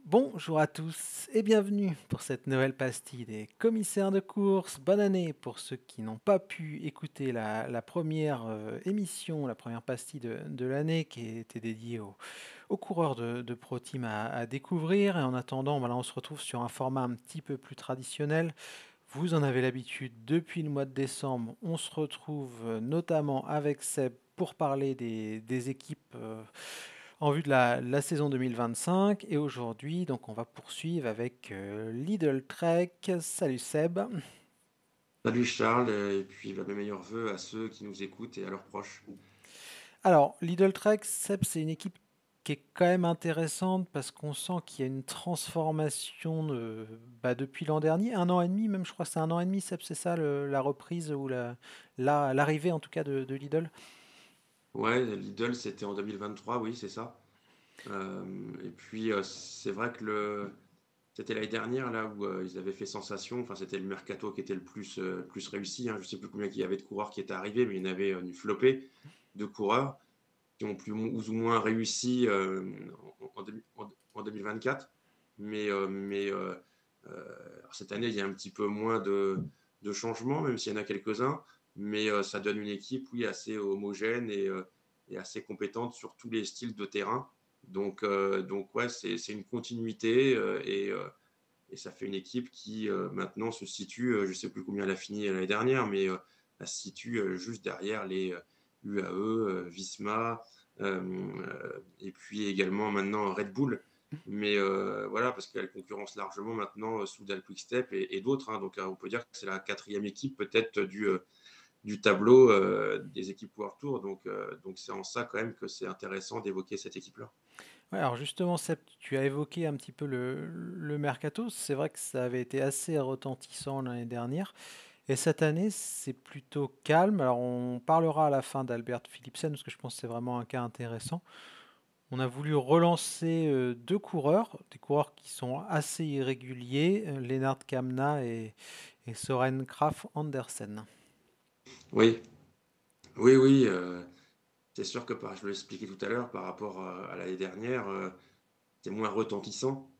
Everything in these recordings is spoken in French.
Bonjour à tous et bienvenue pour cette nouvelle pastille des commissaires de course. Bonne année pour ceux qui n'ont pas pu écouter la première émission, la première pastille de l'année qui était dédiée aux coureurs de Pro Team à découvrir. Et en attendant, voilà, on se retrouve sur un format un petit peu plus traditionnel. Vous en avez l'habitude depuis le mois de décembre. On se retrouve notamment avec Seb pour parler des équipes en vue de la saison 2025. Et aujourd'hui, donc, on va poursuivre avec Lidl Trek. Salut Seb. Salut Charles, et puis mes meilleurs vœux à ceux qui nous écoutent et à leurs proches. Alors, Lidl Trek, Seb, c'est une équipe qui est quand même intéressante parce qu'on sent qu'il y a une transformation depuis l'an dernier, un an et demi, même je crois que c'est un an et demi, Seb, c'est ça la reprise ou l'arrivée en tout cas de Lidl. Ouais, Lidl, c'était en 2023, oui, c'est ça. Et puis, c'est vrai que c'était l'année dernière, là, où ils avaient fait sensation. Enfin, c'était le mercato qui était le plus réussi, hein. Je sais plus combien il y avait de coureurs qui étaient arrivés, mais il y en avait une flopée de coureurs qui ont plus ou moins réussi en 2024. Alors cette année, il y a un petit peu moins de changements, même s'il y en a quelques-uns, mais ça donne une équipe, oui, assez homogène et assez compétente sur tous les styles de terrain. Donc ouais, c'est une continuité et ça fait une équipe qui maintenant se situe, je ne sais plus combien elle a fini l'année dernière, mais elle se situe juste derrière les UAE, Visma, et puis également maintenant Red Bull. Mais voilà, parce qu'elle concurrence largement maintenant Soudal Quickstep et d'autres, hein. Donc on peut dire que c'est la quatrième équipe peut-être du tableau des équipes World Tour. Donc c'est en ça quand même que c'est intéressant d'évoquer cette équipe-là. Ouais, alors justement, Seb, tu as évoqué un petit peu le mercato. C'est vrai que ça avait été assez retentissant l'année dernière. Et cette année, c'est plutôt calme. Alors, on parlera à la fin d'Albert Philipsen, parce que je pense que c'est vraiment un cas intéressant. On a voulu relancer deux coureurs, des coureurs qui sont assez irréguliers, Lennart Kamna et Soren Kragh Andersen. Oui, oui, oui. C'est sûr que je l'ai expliqué tout à l'heure, par rapport à l'année dernière, c'est moins retentissant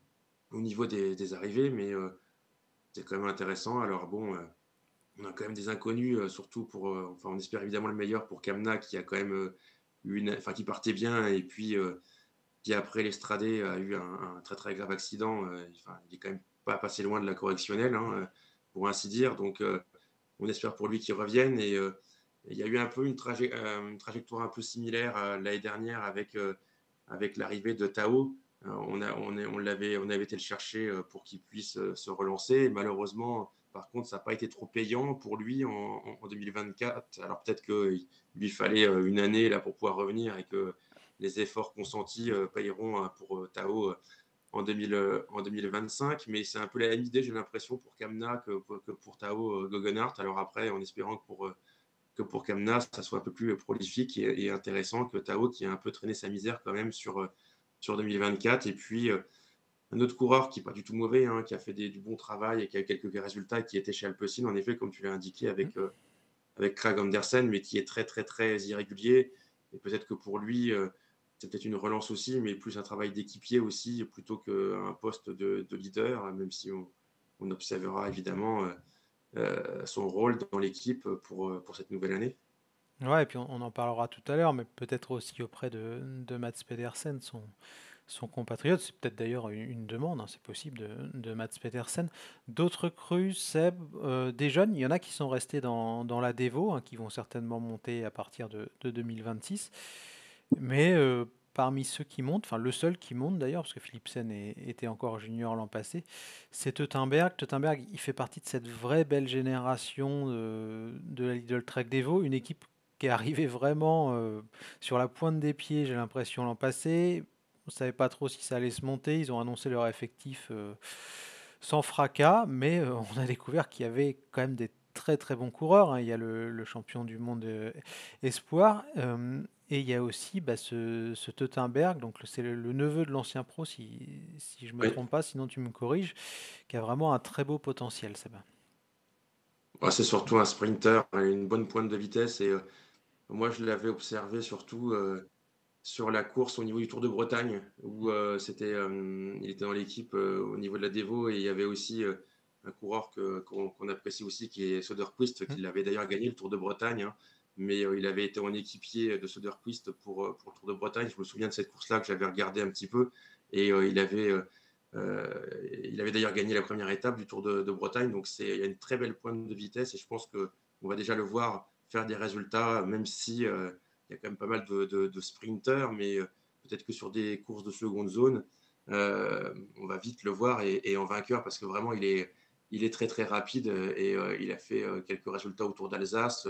au niveau des arrivées, mais c'est quand même intéressant. Alors bon, on a quand même des inconnus, surtout enfin, on espère évidemment le meilleur pour Kamna, qui a quand même enfin, qui partait bien, et puis qui après l'Estradé a eu un très très grave accident. Enfin, il est quand même pas passé loin de la correctionnelle, hein, pour ainsi dire. Donc on espère pour lui qu'il revienne. Et il y a eu un peu une trajectoire un peu similaire l'année dernière avec l'arrivée de Tao. On avait été le chercher pour qu'il puisse se relancer. Et malheureusement, par contre, ça n'a pas été trop payant pour lui en 2024. Alors peut-être qu'il lui fallait une année là pour pouvoir revenir, et que les efforts consentis payeront pour Tao en 2025. Mais c'est un peu la même idée, j'ai l'impression, pour Kamna que pour Tao Goggenhardt. Alors après, en espérant que pour Kamna, ça soit un peu plus prolifique et intéressant que Tao, qui a un peu traîné sa misère quand même sur 2024. Et puis, un autre coureur qui n'est pas du tout mauvais, hein, qui a fait du bon travail et qui a eu quelques résultats, qui était chez Alpecin, en effet, comme tu l'as indiqué, avec Craig Andersen, mais qui est très, très, très irrégulier. Et peut-être que pour lui, c'est peut-être une relance aussi, mais plus un travail d'équipier aussi, plutôt qu'un poste de leader, même si on observera évidemment son rôle dans l'équipe pour cette nouvelle année. Ouais, et puis on en parlera tout à l'heure, mais peut-être aussi auprès de Mats Pedersen, son compatriote. C'est peut-être d'ailleurs une demande, hein, c'est possible, de Mats Pedersen. D'autres crus, Seb, des jeunes, il y en a qui sont restés dans la Devo, hein, qui vont certainement monter à partir de 2026. Mais parmi ceux qui montent, enfin le seul qui monte d'ailleurs, parce que Philipsen était encore junior l'an passé, c'est Teutenberg. Teutenberg, il fait partie de cette vraie belle génération de la Lidl Trek Devo, une équipe qui est arrivée vraiment sur la pointe des pieds, j'ai l'impression, l'an passé. On ne savait pas trop si ça allait se monter. Ils ont annoncé leur effectif sans fracas, mais on a découvert qu'il y avait quand même des très très bons coureurs, hein. Il y a le champion du monde Espoir, et il y a aussi bah, ce Teutenberg, donc c'est le neveu de l'ancien pro, si je me Oui. trompe pas, sinon tu me corriges, qui a vraiment un très beau potentiel, Sébastien. Ouais, c'est surtout un sprinter, une bonne pointe de vitesse. Et moi, je l'avais observé surtout. sur la course au niveau du Tour de Bretagne, où il était dans l'équipe au niveau de la Dévo, et il y avait aussi un coureur qu'on apprécie aussi, qui est Söderqvist, Mmh. qui l'avait d'ailleurs gagné le Tour de Bretagne, hein, mais il avait été en équipier de Söderqvist pour le Tour de Bretagne. Je me souviens de cette course-là que j'avais regardé un petit peu, et il avait d'ailleurs gagné la première étape du Tour de Bretagne, donc il y a une très belle pointe de vitesse, et je pense qu'on va déjà le voir faire des résultats, même si il y a quand même pas mal de sprinters, mais peut-être que sur des courses de seconde zone, on va vite le voir, et en vainqueur, parce que vraiment, il est très très rapide, et il a fait quelques résultats autour d'Alsace.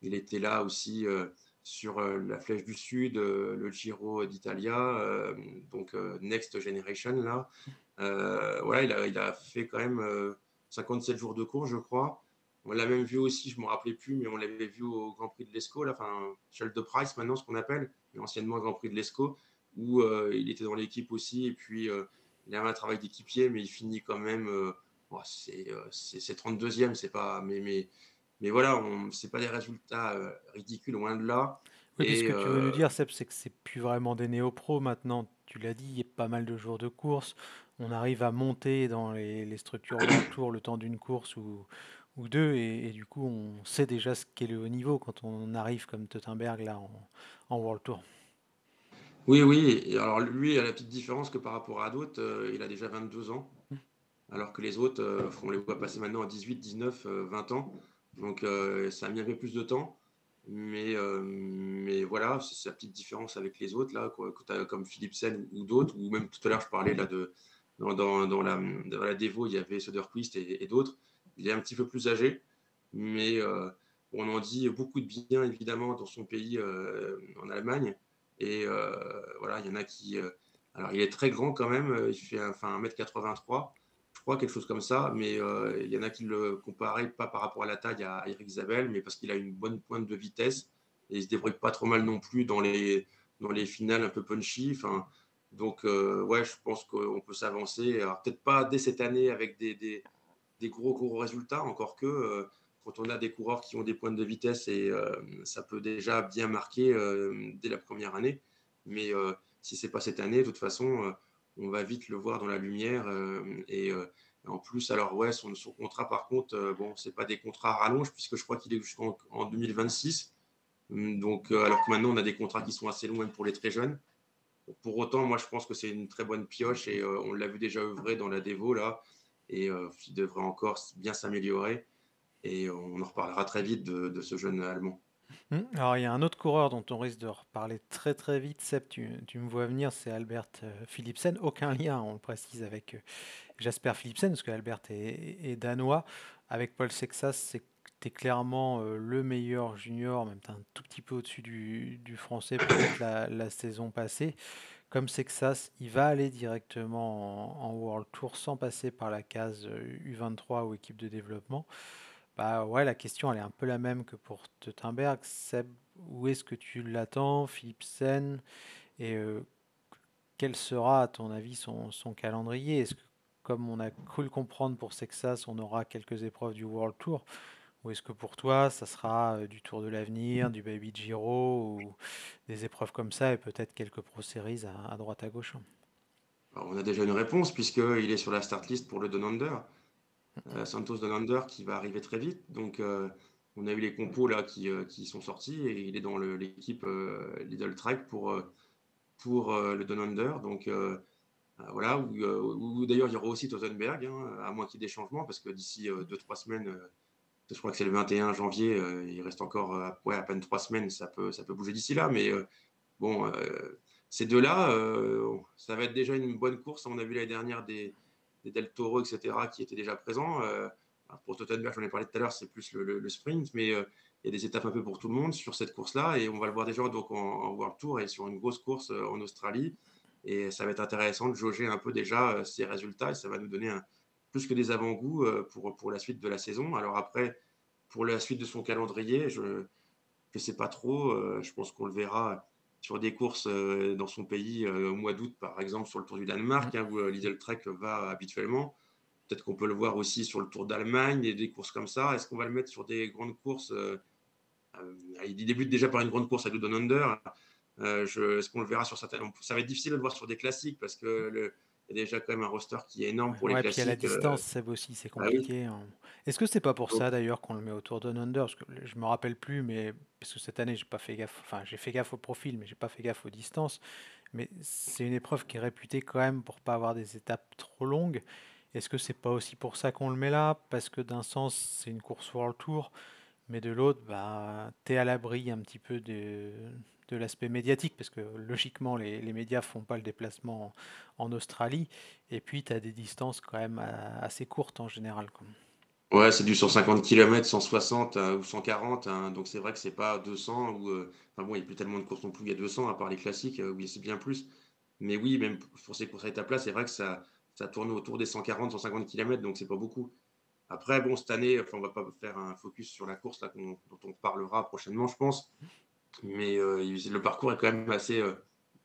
Il était là aussi sur la Flèche du Sud, le Giro d'Italia, donc Next Generation là. Voilà, il a fait quand même 57 jours de course, je crois. On l'a même vu aussi, je ne me rappelais plus, mais on l'avait vu au Grand Prix de l'Escaut, là, enfin, Shell de Price maintenant, ce qu'on appelle, mais anciennement Grand Prix de l'Escaut, où il était dans l'équipe aussi, et puis il avait un travail d'équipier, mais il finit quand même, bon, c'est 32e, c'est pas, mais voilà, c'est pas des résultats ridicules, loin de là. Oui, mais ce Et que tu veux nous dire, Seb, c'est que c'est plus vraiment des néo-pros maintenant. Tu l'as dit, il y a pas mal de jours de course. On arrive à monter dans les structures World Tour le temps d'une course ou deux, et du coup, on sait déjà ce qu'est le haut niveau quand on arrive comme Teutenberg là en World Tour. oui, oui, et alors lui, a la petite différence que par rapport à d'autres, il a déjà 22 ans, alors que les autres, on les voit passer maintenant à 18, 19, 20 ans. Donc ça a mis un peu plus de temps. Mais voilà, c'est sa petite différence avec les autres, là, quoi, comme Philipsen ou d'autres, ou même tout à l'heure, je parlais là dans la Devo, il y avait Söderqvist et d'autres. Il est un petit peu plus âgé, mais on en dit beaucoup de bien, évidemment, dans son pays, en Allemagne. Et voilà, il y en a qui. Alors, il est très grand quand même, il fait enfin, 1,83 m, je crois, quelque chose comme ça, mais il y en a qui le comparaient pas par rapport à la taille à Eric Zabel, mais parce qu'il a une bonne pointe de vitesse, et il se débrouille pas trop mal non plus dans les finales un peu punchy. Enfin, donc, ouais, je pense qu'on peut s'avancer. Alors, peut-être pas dès cette année avec des gros résultats, encore que quand on a des coureurs qui ont des pointes de vitesse, et ça peut déjà bien marquer dès la première année. Mais si c'est pas cette année, de toute façon, on va vite le voir dans la lumière. Et en plus, alors ouais, son contrat, par contre, bon, c'est pas des contrats à rallonge, puisque je crois qu'il est jusqu'en 2026. Donc, alors que maintenant, on a des contrats qui sont assez longs, même pour les très jeunes. Pour autant, moi, je pense que c'est une très bonne pioche, et on l'a vu déjà œuvrer dans la Devo là, et il devrait encore bien s'améliorer, et on en reparlera très vite de ce jeune Allemand. Alors, il y a un autre coureur dont on risque de reparler très très vite, Seb, tu me vois venir, c'est Albert Philipsen. Aucun lien, on le précise, avec Jasper Philipsen, parce que Albert est danois. Avec Paul Sexas, c'était clairement le meilleur junior, même un tout petit peu au-dessus du français, peut-être la saison passée. Comme Sexas, il va aller directement en World Tour sans passer par la case U23 ou équipe de développement. Bah ouais, la question elle est un peu la même que pour Teutenberg. Seb, où est-ce que tu l'attends, Philipsen? Et quel sera, à ton avis, son calendrier? Est-ce que, comme on a cru le comprendre pour Sexas, on aura quelques épreuves du World Tour? Ou est-ce que pour toi, ça sera du Tour de l'Avenir, du Baby Giro, ou des épreuves comme ça, et peut-être quelques Pro Series à droite à gauche? Alors, on a déjà une réponse, puisqu'il est sur la start list pour le Down Under, Santos Down Under, qui va arriver très vite. Donc, on a eu les compos là qui sont sortis, et il est dans l'équipe Lidl Trek pour le Down Under. Donc, voilà, où d'ailleurs il y aura aussi Tottenberg, hein, à moins qu'il y ait des changements, parce que d'ici 2-3 semaines, je crois que c'est le 21 janvier, il reste encore ouais, à peine 3 semaines, ça peut bouger d'ici là, mais bon, ces deux-là, ça va être déjà une bonne course. On a vu l'année dernière des Del Toro, etc., qui étaient déjà présents. Pour Tottenberg, j'en ai parlé tout à l'heure, c'est plus le sprint, mais il y a des étapes un peu pour tout le monde sur cette course-là, et on va le voir déjà donc en World Tour et sur une grosse course en Australie. Et ça va être intéressant de jauger un peu déjà ces résultats, et ça va nous donner plus que des avant-goûts pour la suite de la saison. Alors après, pour la suite de son calendrier, je ne sais pas trop. Je pense qu'on le verra sur des courses dans son pays au mois d'août, par exemple sur le Tour du Mm. Danemark, hein, où Lidl Trek va habituellement. Peut-être qu'on peut le voir aussi sur le Tour d'Allemagne et des courses comme ça. Est-ce qu'on va le mettre sur des grandes courses Il débute déjà par une grande course à Down Under. Est-ce qu'on le verra sur certains? Ça va être difficile de le voir sur des classiques parce que il y a déjà quand même un roster qui est énorme Ouais, pour les ouais, puis à la classiques. distance, Seb aussi, c'est Ah oui. compliqué, hein. Est-ce que c'est pas pour Donc, ça d'ailleurs qu'on le met autour de Under? Parce que je me rappelle plus, mais parce que cette année, j'ai pas fait gaffe, enfin, j'ai fait gaffe au profil, mais j'ai pas fait gaffe aux distances. Mais c'est une épreuve qui est réputée quand même pour pas avoir des étapes trop longues. Est-ce que c'est pas aussi pour ça qu'on le met là? Parce que d'un sens, c'est une course World Tour, mais de l'autre, bah, t'es à l'abri un petit peu de l'aspect médiatique, parce que logiquement, les médias font pas le déplacement en Australie, et puis tu as des distances quand même assez courtes en général, quoi. ouais, c'est du 150 km, 160 ou 140, hein, donc c'est vrai que c'est pas 200 ou enfin bon, il y a plus tellement de courses non plus, il y a 200 à part les classiques, où c'est bien plus. Mais oui, même pour ces courses à étapes-là, c'est vrai que ça tourne autour des 140, 150 km, donc c'est pas beaucoup. Après, bon, cette année, enfin, on va pas faire un focus sur la course là, dont on parlera prochainement, je pense. Mais le parcours est quand même assez,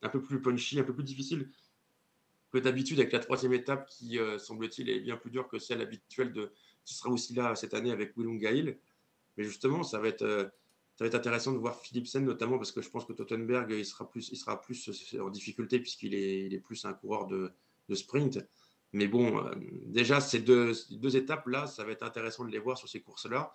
un peu plus punchy, un peu plus difficile que d'habitude avec la troisième étape qui, semble-t-il, est bien plus dure que celle habituelle qui sera aussi là cette année avec Willunga Hill. Mais justement, ça va être intéressant de voir Philipsen notamment parce que je pense que Tottenberg, il sera plus en difficulté il est plus un coureur de sprint. Mais bon, déjà, ces deux étapes-là, ça va être intéressant de les voir sur ces courses-là.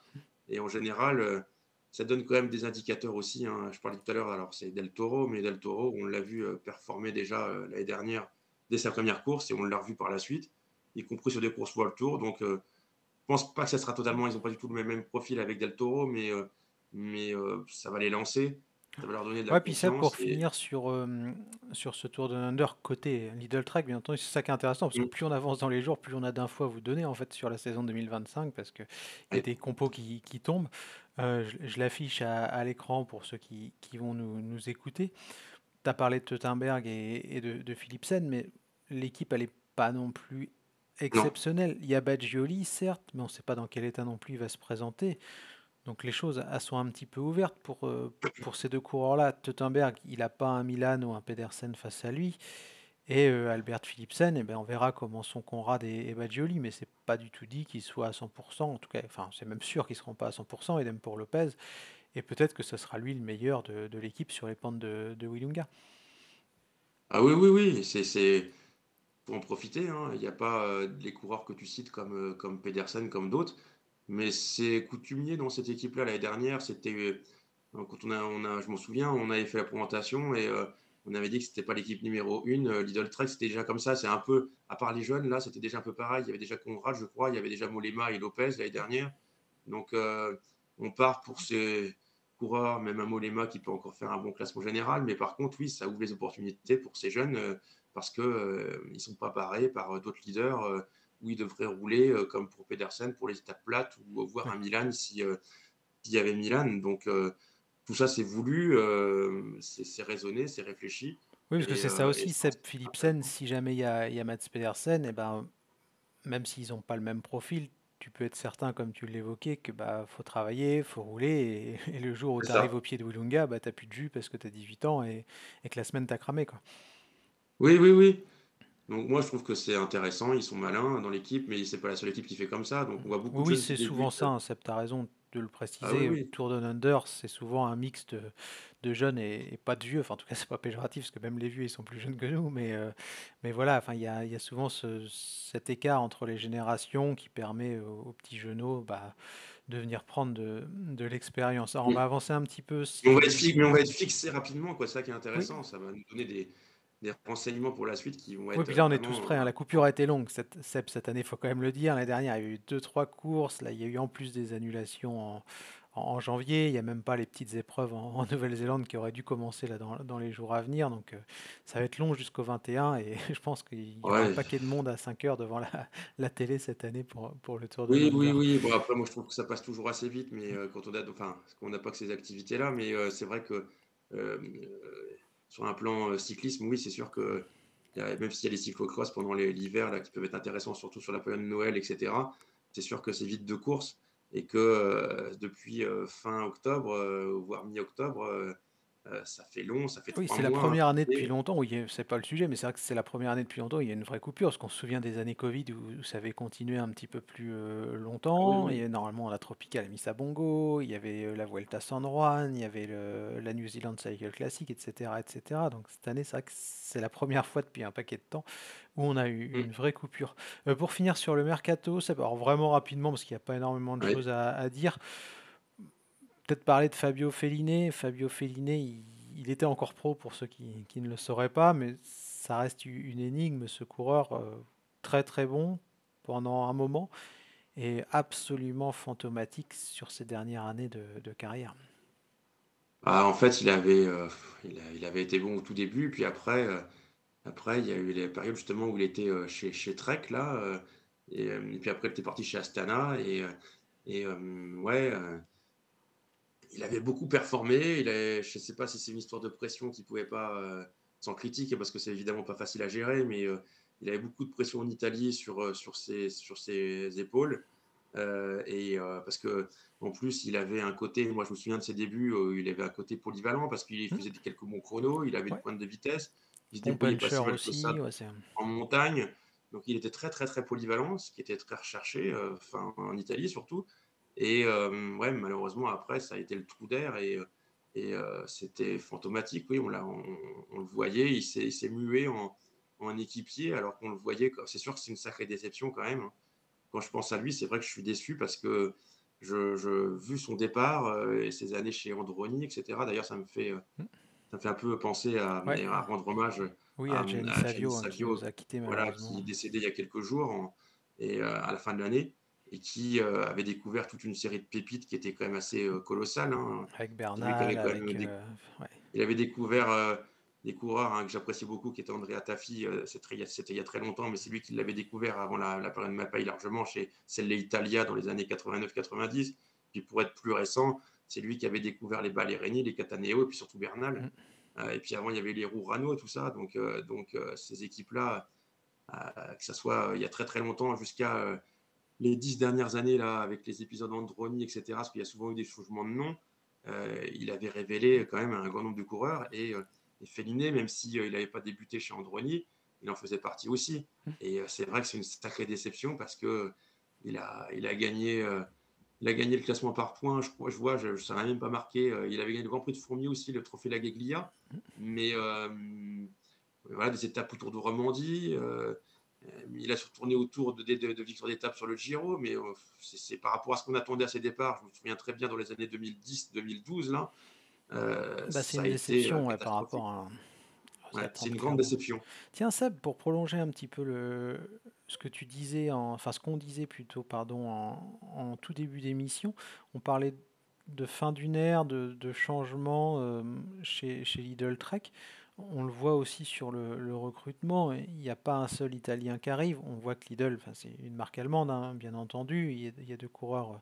Et en général, ça donne quand même des indicateurs aussi, hein. Je parlais tout à l'heure, alors c'est Del Toro, mais Del Toro, on l'a vu performer déjà l'année dernière dès sa première course et on l'a revu par la suite, y compris sur des courses World Tour. Donc, je pense pas que ça sera totalement, ils n'ont pas du tout le même profil avec Del Toro, mais ça va les lancer, ça va leur donner de la Ouais, puis ça, pour confiance. finir sur ce Tour de Under côté Lidl Track, bien entendu, c'est ça qui est intéressant, parce que Mm, plus on avance dans les jours, plus on a d'infos à vous donner, en fait, sur la saison 2025, parce qu'il y a oui. des compos qui tombent. Je l'affiche à l'écran pour ceux qui vont nous écouter. Tu as parlé de Teutenberg et de Philipsen, mais l'équipe, elle n'est pas non plus Non. exceptionnelle. Il y a Badgioli, certes, mais on ne sait pas dans quel état non plus il va se présenter. Donc les choses elles sont un petit peu ouvertes pour ces deux coureurs-là. Teutenberg, il n'a pas un Milan ou un Pedersen face à lui. Et Albert Philipsen, eh ben, on verra comment sont Conrad et Badgioli, mais c'est pas du tout dit qu'ils soient à 100%. En tout cas, enfin, c'est même sûr qu'ils ne seront pas à 100%, idem pour Lopez. Et peut-être que ce sera lui le meilleur de l'équipe sur les pentes de Willunga. Ah oui, oui, oui, faut en profiter, hein. Il n'y a pas les coureurs que tu cites comme Pedersen, comme d'autres, mais c'est coutumier dans cette équipe-là. L'année dernière, quand je m'en souviens, on avait fait la présentation et on avait dit que c'était pas l'équipe numéro une. Lidl Trek, c'était déjà comme ça. C'est un peu, à part les jeunes, là, c'était déjà un peu pareil. Il y avait déjà Conrad, je crois, il y avait déjà Molema et Lopez l'année dernière. Donc, on part pour ces coureurs, même un Molema qui peut encore faire un bon classement général. Mais par contre, oui, ça ouvre les opportunités pour ces jeunes parce que ils sont pas barrés par d'autres leaders où ils devraient rouler comme pour Pedersen pour les étapes plates ou voir Ouais. un Milan si s'il y avait Milan. Donc tout ça c'est voulu, c'est raisonné, c'est réfléchi Oui, parce que c'est ça et aussi, je pense Seb que c'est Philipsen, intéressant. si jamais il y a Mats Pedersen, et ben, même s'ils n'ont pas le même profil, tu peux être certain, comme tu l'évoquais, que bah faut travailler, faut rouler, et le jour où C'est tu arrives ça. au pied de Willunga, bah t'as plus de jus parce que tu as 18 ans et que la semaine t'as cramé, quoi. Oui, oui, oui. Donc moi je trouve que c'est intéressant, ils sont malins dans l'équipe, mais c'est pas la seule équipe qui fait comme ça. Donc on voit beaucoup Oui, de oui, jeunes qui c'est souvent débutent. ça, hein, Seb, t'as raison de le Ah oui, préciser. oui. Tour Down Under, c'est souvent un mix de jeunes et pas de vieux. Enfin, en tout cas, c'est pas péjoratif, parce que même les vieux, ils sont plus jeunes que nous. Mais voilà, enfin, il y a souvent cet écart entre les générations qui permet aux petits jeuneaux bah, de venir prendre de l'expérience. Alors, on va avancer un petit peu si... Mais on va être fixé rapidement, quoi. C'est ça qui est Oui, intéressant. Ça va nous donner des renseignements pour la suite qui vont oui, être puis là on est tous vraiment prêts, hein. La coupure a été longue cette année, il faut quand même le dire. L'année dernière, il y a eu deux, trois courses. Là, il y a eu en plus des annulations en janvier. Il n'y a même pas les petites épreuves en Nouvelle-Zélande qui auraient dû commencer là dans les jours à venir. Donc ça va être long jusqu'au 21 et je pense qu'il y aura un ouais. paquet de monde à 5 heures devant la télé cette année pour le Tour de Oui, oui, Under. oui. Bon, après, moi, je trouve que ça passe toujours assez vite, mais quand on a, enfin, parce qu'on n'a pas que ces activités-là, mais c'est vrai que sur un plan cyclisme, oui, c'est sûr que même s'il y a les cyclocross pendant l'hiver là qui peuvent être intéressants, surtout sur la période de Noël, etc. C'est sûr que c'est vite de course et que depuis fin octobre, voire mi-octobre, ça fait long, ça fait Oui, 3 c'est la mois, première année depuis et longtemps où c'est pas le sujet, mais c'est vrai que c'est la première année depuis longtemps où il y a une vraie coupure, parce qu'on se souvient des années Covid où ça avait continué un petit peu plus ah oui, longtemps, oui. et normalement la Tropical a mis sa bongo, il y avait la Vuelta San Juan, il y avait la New Zealand Cycle Classic, etc., etc. Donc cette année, c'est vrai que c'est la première fois depuis un paquet de temps où on a eu Mmh, une vraie coupure. Pour finir sur le mercato, alors vraiment rapidement, parce qu'il n'y a pas énormément de oui. choses à dire, peut-être parler de Fabio Felline. Fabio Felline, il était encore pro pour ceux qui ne le sauraient pas, mais ça reste une énigme, ce coureur très très bon pendant un moment et absolument fantomatique sur ses dernières années de carrière. Bah, en fait, il avait été bon au tout début, puis après il y a eu les périodes justement où il était, chez Trek là, et puis après il était parti chez Astana, ouais, il avait beaucoup performé. Je sais pas si c'est une histoire de pression qu'il pouvait pas, sans critique, parce que c'est évidemment pas facile à gérer, mais il avait beaucoup de pression en Italie sur ses épaules, parce qu'en plus, il avait un côté, moi je me souviens de ses débuts, il avait un côté polyvalent parce qu'il Hmm. faisait quelques bons chronos, il avait une Ouais. pointe de vitesse, il se Bon débrouillait pas puncher si mal que aussi, ça ouais, c'est... en montagne. Donc il était très, très, très polyvalent, ce qui était très recherché, enfin en Italie surtout. Ouais, malheureusement après ça a été le trou d'air, c'était fantomatique. Oui, on le voyait, il s'est mué en équipier alors qu'on le voyait co c'est sûr que c'est une sacrée déception quand même, hein. Quand je pense à lui, c'est vrai que je suis déçu parce que vu son départ, et ses années chez Androni et cetera. D'ailleurs Hmm. ça me fait un peu penser Ouais. à rendre hommage Oui, à, à Gianni à Gianni Savio, hein, qui nous Savio, a quittés voilà, qui malheureusement, est décédé il y a quelques jours, à la fin de l'année, et qui avait découvert toute une série de pépites qui étaient quand même assez colossales, hein. avec C'est lui qui Bernal, avait quand avec... même ouais. il avait découvert des coureurs, hein, que j'apprécie beaucoup, qui étaient Andrea Tafi. C'était il y a très longtemps, mais c'est lui qui l'avait découvert avant la période Mapai largement chez Selle Italia dans les années 89-90. Puis pour être plus récent, c'est lui qui avait découvert les Ballerini, les Cataneo et puis surtout Bernal. Hmm. Et puis avant, il y avait les Rourano et tout ça. Donc ces équipes-là, que ça soit il y a très très longtemps jusqu'à les 10 dernières années, là, avec les épisodes Androni, etc., parce qu'il y a souvent eu des changements de nom, il avait révélé quand même un grand nombre de coureurs. Et Féliné, même si il n'avait pas débuté chez Androni, il en faisait partie aussi. Et c'est vrai que c'est une sacrée déception parce que il a gagné. Il a gagné le classement par points, je vois, ça n'a même pas marqué. Il avait gagné le Grand Prix de Fourmier aussi, le trophée Lageglia. Mais voilà, des étapes autour de Romandie. Il a tourné autour de victoires d'étape sur le Giro, mais c'est par rapport à ce qu'on attendait à ses départs. Je me souviens très bien dans les années 2010-2012, là, Bah, c'est ça a une été déception, ouais, par catastrophique. rapport aux Ouais, c'est attentes, une grande clairement. déception. Tiens, Seb, pour prolonger un petit peu ce que tu disais, enfin ce qu'on disait plutôt, pardon, en tout début d'émission, on parlait de fin d'une ère, de changement chez Lidl Trek. On le voit aussi sur le recrutement. Il n'y a pas un seul Italien qui arrive. On voit que Lidl, enfin, c'est une marque allemande, hein, bien entendu. Il y a deux coureurs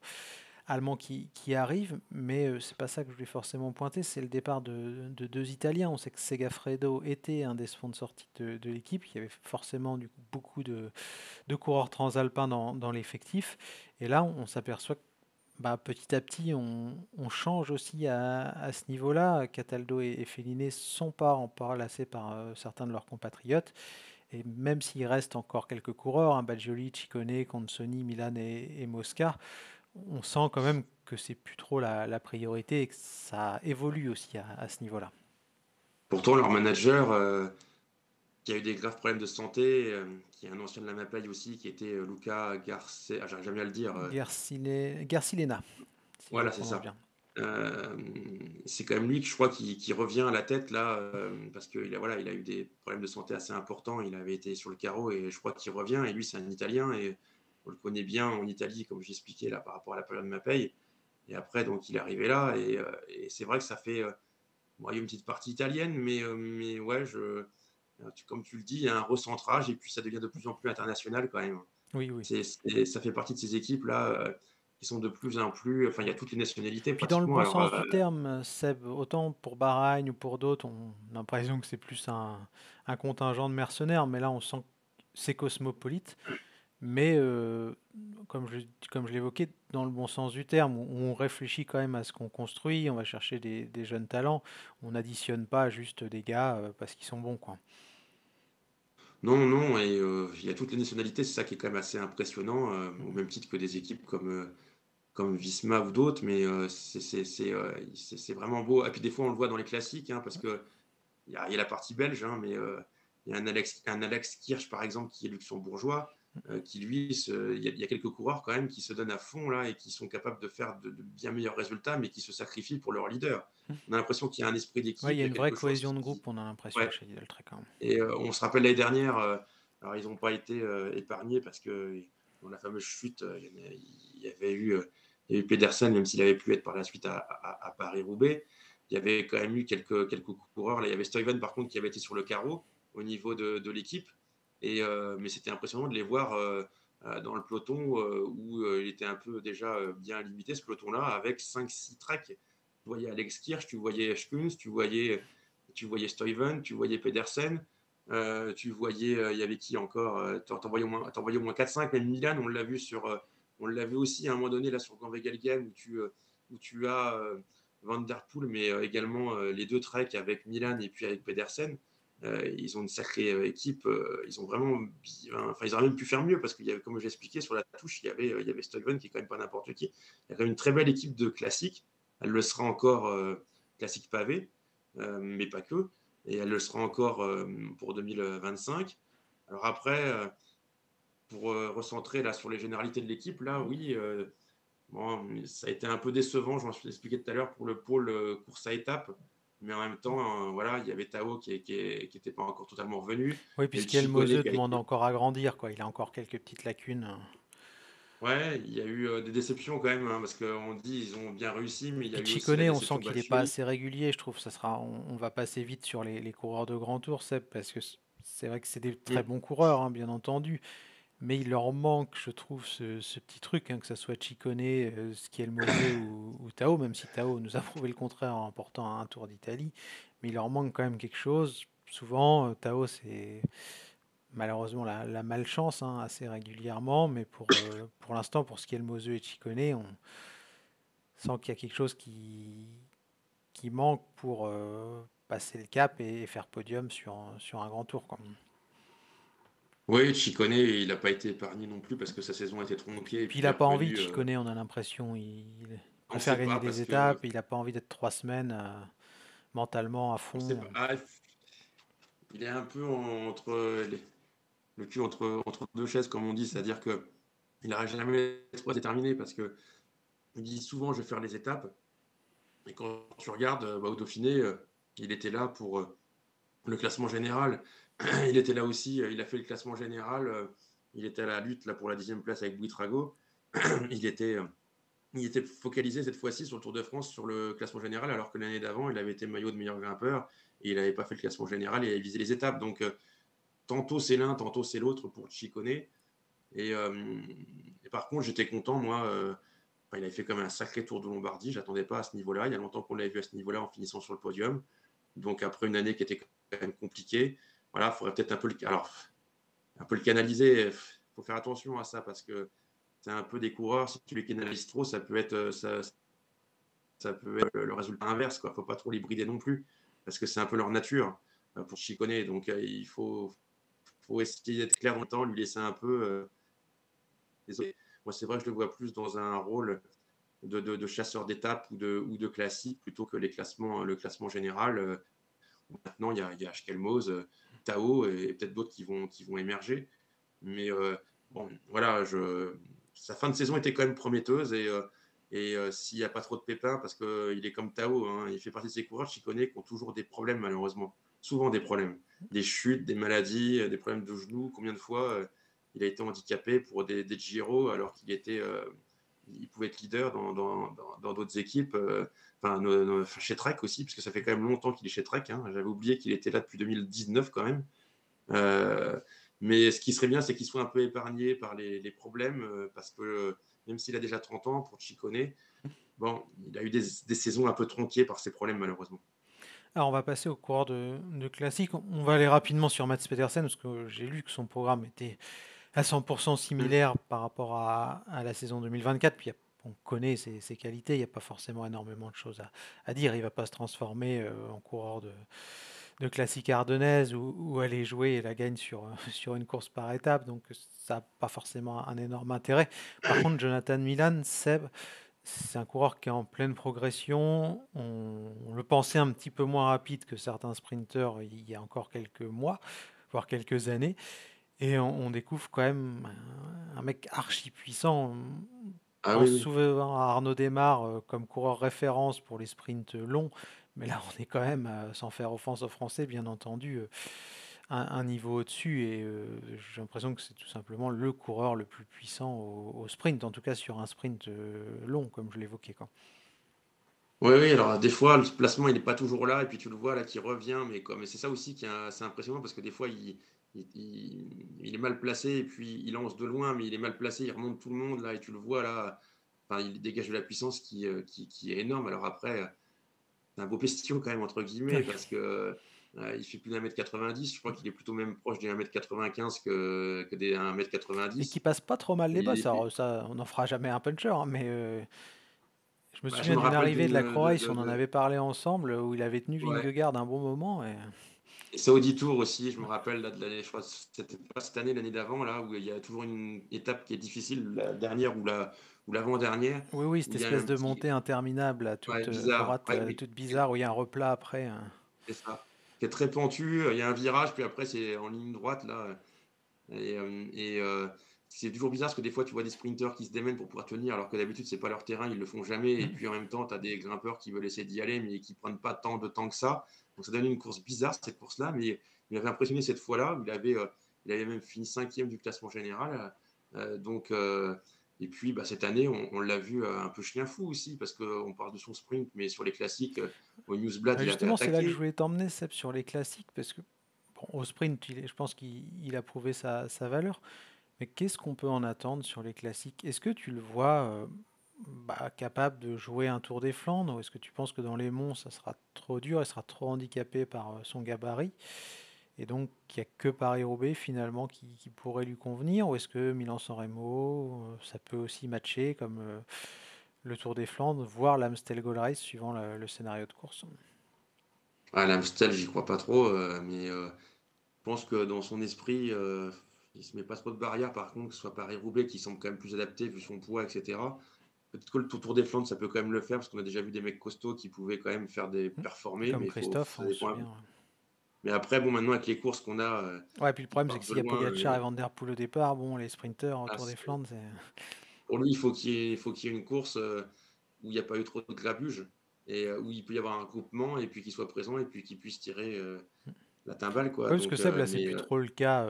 allemands qui arrivent, mais c'est pas ça que je voulais forcément pointer, c'est le départ de deux Italiens. On sait que Segafredo était un des sponsors titres de l'équipe, il y avait forcément du coup, beaucoup de coureurs transalpins dans l'effectif, et là on s'aperçoit que bah, petit à petit on change aussi à ce niveau-là. Cataldo et Felliné sont pas remplacés par certains de leurs compatriotes, et même s'il reste encore quelques coureurs, hein, Baggioli, Ciccone, Consoni, Milan et Mosca, on sent quand même que c'est plus trop la priorité et que ça évolue aussi à ce niveau-là. Pourtant, leur manager, qui a eu des graves problèmes de santé, qui est un ancien de la Mapaille aussi, qui était Luca Garce, ah, j'arrive jamais à le dire. Garcilena, si je Voilà, c'est prononce ça. bien. C'est quand même lui que je crois qui revient à la tête là, parce voilà, il a eu des problèmes de santé assez importants. Il avait été sur le carreau et je crois qu'il revient. Et lui, c'est un Italien et on le connaît bien en Italie, comme j'expliquais là par rapport à la période de Mapei. Et après, donc, il est arrivé là et c'est vrai que ça fait, bon, il y a une petite partie italienne, mais ouais, comme tu le dis, il y a un recentrage et puis ça devient de plus en plus international quand même. Oui, oui. Ça fait partie de ces équipes là, qui sont de plus en plus, enfin, il y a toutes les nationalités Puis dans le pratiquement. bon Alors, sens du terme, Seb, autant pour Bahreïn ou pour d'autres, on a l'impression que c'est plus un contingent de mercenaires, mais là on sent que c'est cosmopolite. mais comme je l'évoquais, dans le bon sens du terme, où on réfléchit quand même à ce qu'on construit, on va chercher des jeunes talents, on n'additionne pas juste des gars parce qu'ils sont bons, quoi. Non, non, et il y a toutes les nationalités, c'est ça qui est quand même assez impressionnant, au Mhm. même titre que des équipes comme Visma ou d'autres, mais c'est vraiment beau. Et puis des fois, on le voit dans les classiques, hein, parce que il y a la partie belge, hein, mais il y a un Alex Kirch, par exemple, qui est luxembourgeois, qui lui, il y a quelques coureurs quand même qui se donnent à fond là et qui sont capables de faire de bien meilleurs résultats, mais qui se sacrifient pour leur leader. On a l'impression qu'il y a un esprit Ouais, il d'équipe, y a il y a une vraie quelque chose cohésion de groupe, on a l'impression ouais. chez Lidl Trek, quand même. Et on se rappelle l'année dernière, alors ils n'ont pas été épargnés parce que dans la fameuse chute, il y avait eu, il y a eu Pedersen, même s'il avait pu être par la suite à Paris-Roubaix. Il y avait quand même eu quelques coureurs. Là, il y avait Stuyven, par contre, qui avait été sur le carreau au niveau de l'équipe. Mais c'était impressionnant de les voir dans le peloton où il était un peu déjà bien limité, ce peloton-là, avec 5-6 treks. Tu voyais Alex Kirch, tu voyais Schkunz, tu voyais Stuyven, tu voyais Pedersen, tu voyais, il y avait qui encore t'en voyais au moins 4-5, même Milan, on l'a vu aussi à un moment donné là sur Grand Vegalgem où tu as Van Der Poel, mais également les deux treks avec Milan et puis avec Pedersen. Ils ont une sacrée équipe. Ils ont vraiment, enfin, ils auraient même pu faire mieux parce qu'il y avait, comme j'ai expliqué, sur la touche, il y avait Stuyven qui est quand même pas n'importe qui. Il y a quand même une très belle équipe de classiques. Elle le sera encore classique pavé, mais pas que. Et elle le sera encore pour 2025. Alors après, pour recentrer là sur les généralités de l'équipe, là, oui, bon, ça a été un peu décevant, je m'en suis expliqué tout à l'heure, pour le pôle course à étapes. Mais en même temps, voilà, il y avait Tao qui était pas encore totalement revenu. Oui, Il y a eu puisqu'El Chicone Moseux qui a demande été. encore à grandir, quoi. Il a encore quelques petites lacunes. Ouais, il y a eu des déceptions quand même, hein, parce qu'on dit ils ont bien réussi, mais il y a Puis eu aussi la Chicone, on sent déception qu'il n'est pas Balchueri. assez régulier, je trouve. On va passer vite sur les coureurs de grand tour, Seb, parce que c'est vrai que c'est des très Mm. bons coureurs, hein, bien entendu. Mais il leur manque, je trouve, ce petit truc, hein, que ce soit Chicone, Skiel Moseux ou Tao, même si Tao nous a prouvé le contraire en remportant un Tour d'Italie. Mais il leur manque quand même quelque chose. Souvent, Tao, c'est malheureusement la malchance, hein, assez régulièrement. Mais pour l'instant, pour Skiel Moseux et Chicone, on sent qu'il y a quelque chose qui manque pour passer le cap et faire podium sur un grand tour, quoi. Oui, Chicone, il n'a pas été épargné non plus parce que sa saison a été tronquée et Puis puis il il a est pas envie, revenu. Chicone, on a l'impression. Il On ne préfère sait gagner pas des parce que étapes et il a pas envie d'être 3 semaines mentalement à on sait fond. pas. Il est un peu le cul entre deux chaises, comme on dit, c'est-à-dire que il n'arrive jamais trop déterminé parce que il dit souvent je vais faire les étapes et quand tu regardes bah, au Dauphiné, il était là pour le classement général. Il était là aussi, il a fait le classement général. Il était à la lutte là pour la 10e place avec Buitrago. il était il était focalisé cette fois-ci sur le Tour de France, sur le classement général, alors que l'année d'avant, il avait été maillot de meilleur grimpeur et il n'avait pas fait le classement général et il avait visé les étapes. Donc, tantôt c'est l'un, tantôt c'est l'autre pour Chicone. Et par contre, j'étais content, moi. Enfin, il avait fait quand même un sacré Tour de Lombardie. Je n'attendais pas à ce niveau-là. Il y a longtemps qu'on l'avait vu à ce niveau-là en finissant sur le podium. Donc, après une année qui était quand même compliquée, voilà, il faudrait peut-être un peu le canaliser. Il faut faire attention à ça parce que c'est un peu des coureurs. Si tu les canalises trop, ça peut être le résultat inverse. Il ne faut pas trop les brider non plus, parce que c'est un peu leur nature pour Chicone. Donc il faut essayer d'être clair dans le temps, lui laisser un peu. Désolé. Moi, c'est vrai que je le vois plus dans un rôle de chasseur d'étapes ou de classique plutôt que le classement général. Maintenant, il y a Schkelmose, Tao et peut-être d'autres qui vont émerger. Mais bon, voilà, sa fin de saison était quand même prometteuse et s'il n'y a pas trop de pépins, parce qu'il est comme Tao, hein, il fait partie de ces coureurs, je connais, qui ont toujours des problèmes malheureusement. Souvent des problèmes. Des chutes, des maladies, des problèmes de genoux. Combien de fois il a été handicapé pour des Giro alors il pouvait être leader dans d'autres équipes. Enfin, chez Trek aussi, parce que ça fait quand même longtemps qu'il est chez Trek. Hein. J'avais oublié qu'il était là depuis 2019 quand même. Euh, mais ce qui serait bien, c'est qu'il soit un peu épargné par les problèmes, parce que même s'il a déjà 30 ans pour Chicone, bon, il a eu des saisons un peu tronquées par ses problèmes, malheureusement. Alors on va passer au coureur de classique. On va aller rapidement sur Mats Pedersen parce que j'ai lu que son programme était à 100% Mmh. similaire par rapport à la saison 2024. Puis on connaît ses qualités, il n'y a pas forcément énormément de choses à dire. Il ne va pas se transformer en coureur de classique ardennaise ou aller jouer et la gagne sur, sur une course par étape. Donc ça n'a pas forcément un énorme intérêt. Par contre, Jonathan Milan, Seb, c'est un coureur qui est en pleine progression. On le pensait un petit peu moins rapide que certains sprinteurs il y a encore quelques mois, voire quelques années. Et on découvre quand même un mec archi puissant. On Ah oui, pense oui. souvent à Arnaud Démare comme coureur référence pour les sprints longs, mais là on est quand même, sans faire offense aux Français, bien entendu, un niveau au-dessus. Et j'ai l'impression que c'est tout simplement le coureur le plus puissant au sprint, en tout cas sur un sprint long, comme je l'évoquais, quoi. Oui, oui, alors des fois, le placement, il est pas toujours là et puis tu le vois là qui revient, mais comme et c'est ça aussi qui est assez impressionnant parce que des fois il est mal placé et puis il lance de loin, mais il est mal placé, il remonte tout le monde là et tu le vois là, enfin il dégage de la puissance qui est énorme. Alors après, c'est un beau «pestion» quand même entre guillemets Oui. parce que, il fait plus d'1,90 m, je crois qu'il est plutôt même proche des 1,95 m que des Et qui 1,90 m passe pas trop mal les bosses. et Alors ça, on n'en fera jamais un puncher, hein, mais je me bah, je souviens me d'une rappelle arrivée de la d'une Croix, on en de avait parlé ensemble, où il avait tenu ouais. Vingegaard un bon moment. Et Et Saudi Tour aussi, je me rappelle là de l'année, je crois que c'était pas cette année, l'année d'avant, là, où il y a toujours une étape qui est difficile, la dernière ou l'avant-dernière, oui, oui, où cette il y a espèce un de petit montée interminable à ouais, toute bizarre, droite, ouais, mais toute bizarre, où il y a un replat après, hein. c'est ça, qui est très pentu, il y a un virage, puis après c'est en ligne droite là, c'est toujours bizarre parce que des fois tu vois des sprinteurs qui se démènent pour pouvoir tenir alors que d'habitude c'est pas leur terrain, ils le font jamais et Mm. puis en même temps tu as des grimpeurs qui veulent essayer d'y aller mais qui prennent pas tant de temps que ça. Donc ça donne une course bizarre cette course-là, mais il m'avait impressionné cette fois-là, il avait même fini 5e du classement général, donc et puis, bah, cette année on l'a vu, un peu chien fou aussi parce qu'on parle de son sprint, mais sur les classiques, au Newsblad il avait Justement, c'est là que je attaqué. voulais t'emmener, Seb, sur les classiques, parce que bon, au sprint, je pense qu'il a prouvé sa valeur. Mais qu'est-ce qu'on peut en attendre sur les classiques? Est-ce que tu le vois capable de jouer un Tour des Flandres, ou est-ce que tu penses que dans les monts, ça sera trop dur, il sera trop handicapé par son gabarit? Et donc, il n'y a que Paris-Roubaix finalement qui pourrait lui convenir, ou est-ce que Milan-San Remo, ça peut aussi matcher comme le Tour des Flandres, voire l'Amstel Gold Race suivant le scénario de course? Ah l'Amstel, j'y crois pas trop, mais je pense que dans son esprit, il se met pas trop de barrières par contre, que ce soit Paris-Roubaix qui semble quand même plus adapté vu son poids et cetera. Peut-être que le Tour des Flandres, ça peut quand même le faire parce qu'on a déjà vu des mecs costauds qui pouvaient quand même faire des performer, Comme mais il faut Christophe, ça on se dépend un peu. souvient. Mais après bon maintenant avec les courses qu'on a, Ouais, puis le qui problème, c'est que partent de s'il y a loin, Pogacar et Van Der Poel au départ, bon, les sprinteurs ah autour des c'est Flandres, c'est... pour lui, il faut qu'il y ait une course, où il y a pas eu trop de grabuge et où il peut y avoir un groupement et puis qu'il soit présent et puis qu'il puisse tirer, la timbale quoi Ouais, parce que donc Seb, là, c'est mais plus trop le cas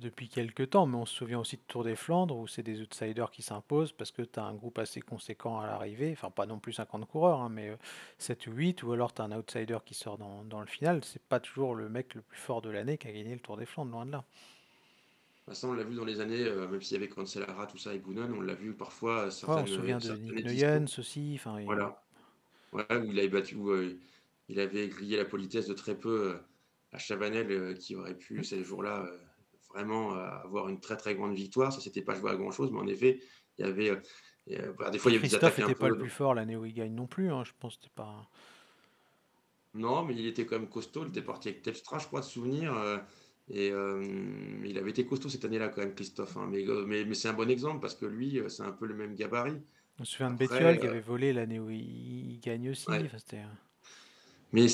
depuis quelques temps, mais on se souvient aussi de Tour des Flandres, où c'est des outsiders qui s'imposent parce que tu as un groupe assez conséquent à l'arrivée, enfin pas non plus 50 coureurs, hein, mais 7 ou 8, ou alors tu as un outsider qui sort dans le final. C'est pas toujours le mec le plus fort de l'année qui a gagné le Tour des Flandres, loin de là. bah, ça, on l'a vu dans les années, même s'il y avait Cancellara, tout ça et Boonen, on l'a vu parfois, Ouais, on se souvient de certaines Nick éditions. Nuyens aussi, enfin, Voilà, ouais, où il avait battu, où, il avait grillé la politesse de très peu, à Chabanel, qui aurait pu ces jours-là, vraiment, avoir une très, très grande victoire. Ça s'était pas joué à grand-chose, mais en effet, il y avait, bah, des fois, puis il y avait des Christophe attaques un était pas le peu plus fort l'année où il gagne non plus, hein, je pense que c'était pas... non, mais il était quand même costaud. Il était parti avec Telstra, je crois, de souvenir, il avait été costaud cette année-là quand même, Christophe, hein, mais c'est un bon exemple parce que lui, c'est un peu le même gabarit. On se souvient de Après, Bettiol qui avait volé l'année où il gagne aussi, ouais. enfin, c'était... Mais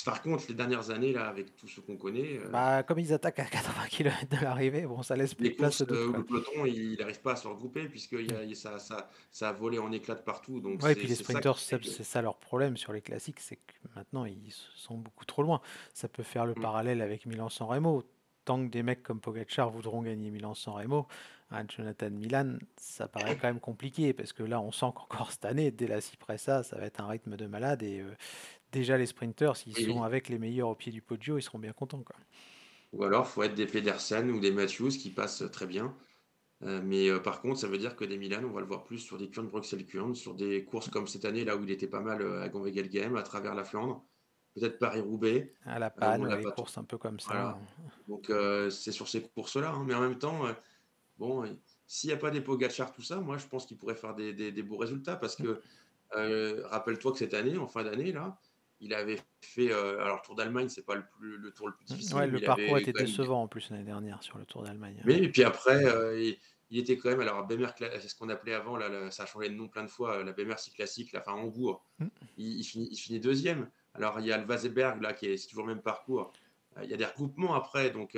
par contre, les dernières années, là, avec tout ce qu'on connaît, Bah, comme ils attaquent à 80 km de l'arrivée, bon, ça laisse plus les de place courses, au doute, où quoi. le peloton, il n'arrive pas à se regrouper puisqu'il y Mm. a ça a volé en éclats de partout. Donc Ouais, et puis les c'est ça qui sprinters, fait que c'est ça leur problème sur les classiques, c'est que maintenant ils sont beaucoup trop loin. Ça peut faire le mmh, parallèle avec Milan-San Remo. Tant que des mecs comme Pogacar voudront gagner Milan-San Remo, un Jonathan Milan, ça paraît quand même compliqué parce que là, on sent qu'encore cette année, dès la Cipressa, ça va être un rythme de malade. Et déjà, les sprinters, s'ils oui, sont oui. avec les meilleurs au pied du Poggio, ils seront bien contents, quoi. Ou alors, faut être des Pedersen ou des Matthews qui passent, très bien. Mais par contre, ça veut dire que des Milan, on va le voir plus sur des Kuurne Bruxelles-Kuurne, sur des courses comme cette année, là où il était pas mal, à Gand-Wevelgem, à travers la Flandre, peut-être Paris-Roubaix, À la où on panne, ouais, l'a les pas trop courses un peu comme ça. voilà. Donc c'est sur ces courses-là, hein, mais en même temps, bon, s'il y a pas des Pogačar, tout ça, moi, je pense qu'il pourrait faire des beaux résultats parce Mm. que, rappelle-toi que cette année, en fin d'année, là, il avait fait, alors Tour d'Allemagne, c'est pas le tour le plus Ouais, difficile, mais le il parcours avait était quand même décevant en plus l'année dernière sur le Tour d'Allemagne. mais et puis après, il était quand même alors Bemmer Cla c'est ce qu'on appelait avant là, le ça a changé de nom plein de fois, la Bemmer Classic, là, enfin Hambourg. Mm. Il finit 2e. Alors il y a le Waseberg là qui est c'est toujours le même parcours. Il y a des regroupements après donc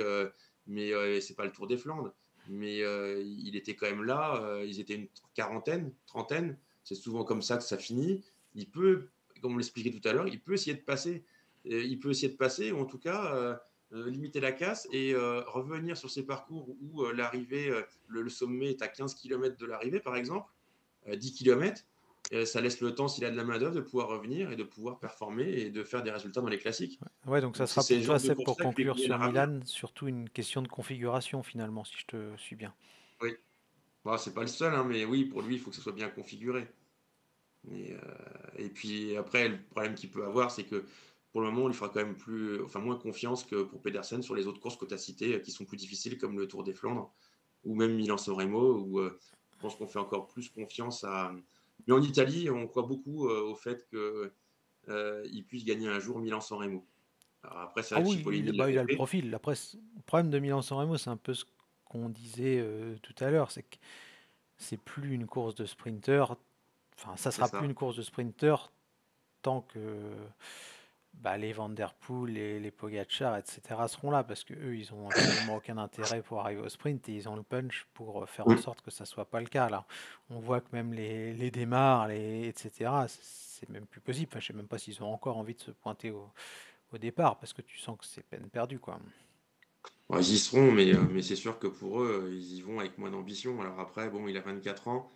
mais c'est pas le Tour des Flandres. Mais il était quand même là, ils étaient une quarantaine, trentaine. C'est souvent comme ça que ça finit. Il peut, comme on l'expliquait tout à l'heure, il peut essayer de passer. Il peut essayer de passer ou en tout cas, limiter la casse et revenir sur ces parcours où, l'arrivée, le sommet est à 15 kilomètres de l'arrivée par exemple, 10 kilomètres. Ça laisse le temps, s'il a de la main-d'œuvre, de pouvoir revenir et de pouvoir performer et de faire des résultats dans les classiques. Ouais, donc ça Donc, c'est sera ces pour toi, genres de Seb, pour courses-là qui lui conclure conviennent sur à ravir. Milan, surtout une question de configuration finalement, si je te suis bien. Oui. Bon, c'est pas le seul, hein, mais oui, pour lui, il faut que ça soit bien configuré. Et puis après, le problème qu'il peut avoir, c'est que pour le moment, on lui fera quand même enfin, moins confiance que pour Pedersen sur les autres courses que tu as citées, qui sont plus difficiles, comme le Tour des Flandres ou même Milan-San Remo, où je pense qu'on fait encore plus confiance à. Mais en Italie, on croit beaucoup au fait que il puisse gagner un jour Milan-San Remo. Alors après, c'est Ah vrai que oui, Cipollini il l'avait a le fait. profil. Après, le problème de Milan-San Remo, c'est un peu ce qu'on disait tout à l'heure, c'est que c'est plus une course de sprinter. Enfin, ça C'est sera plus ça. une course de sprinter tant que les Van Der Poel, les Pogacar, etc. seront là, parce que eux, ils ont absolument aucun intérêt pour arriver au sprint et ils ont le punch pour faire en Mm. sorte que ça soit pas le cas là. On voit que même les démarres, etc. C'est même plus possible. Enfin, je sais même pas s'ils ont encore envie de se pointer au départ, parce que tu sens que c'est peine perdue, quoi. Bon, ils y seront, mais c'est sûr que pour eux, ils y vont avec moins d'ambition. Alors après, bon, il a 24 ans.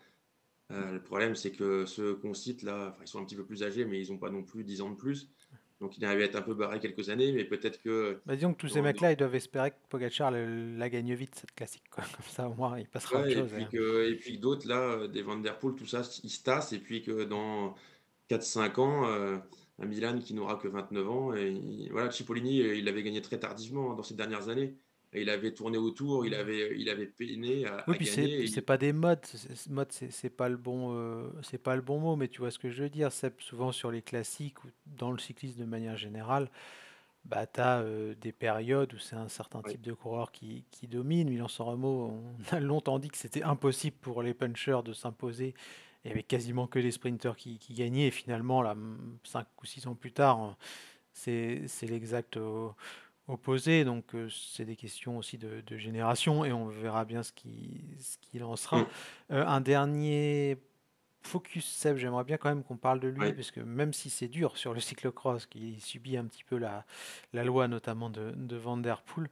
Le problème, c'est que ceux qu'on cite là, enfin, ils sont un petit peu plus âgés, mais ils n'ont pas non plus 10 ans de plus. Donc il arrive à être un peu barré quelques années, mais peut-être que Bah, disons que tous ces dans, mecs-là, ils doivent espérer que Pogacar la gagne vite, cette classique, quoi. Comme ça, au moins, il passera à autre ouais, chose. Hein. et puis que d'autres, là, des Van Der Poel, tout ça, ils se tassent, et puis que dans 4 5 ans, un Milan qui n'aura que 29 ans, et voilà, Cipollini, il avait gagné très tardivement hein, dans ces dernières années. Et il avait tourné autour, il avait peiné Oui, à puis gagner. c'est pas des modes, mode c'est pas le bon mot, mais tu vois ce que je veux dire. C'est souvent sur les classiques ou dans le cyclisme de manière générale, bah t'as des périodes où c'est un certain Ouais, type de coureur qui domine. Milan-San Remo, on a longtemps dit que c'était impossible pour les punchers de s'imposer. Il y avait quasiment que des sprinters qui gagnaient. Et finalement, là, 5 ou 6 ans plus tard, c'est l'exact opposé. Donc, c'est des questions aussi de génération et on verra bien ce qu'il en sera. mm, Un dernier focus, Seb, j'aimerais bien quand même qu'on parle de lui ouais, parce que même si c'est dur sur le cyclocross, qui subit un petit peu la loi notamment de Van Der Poel,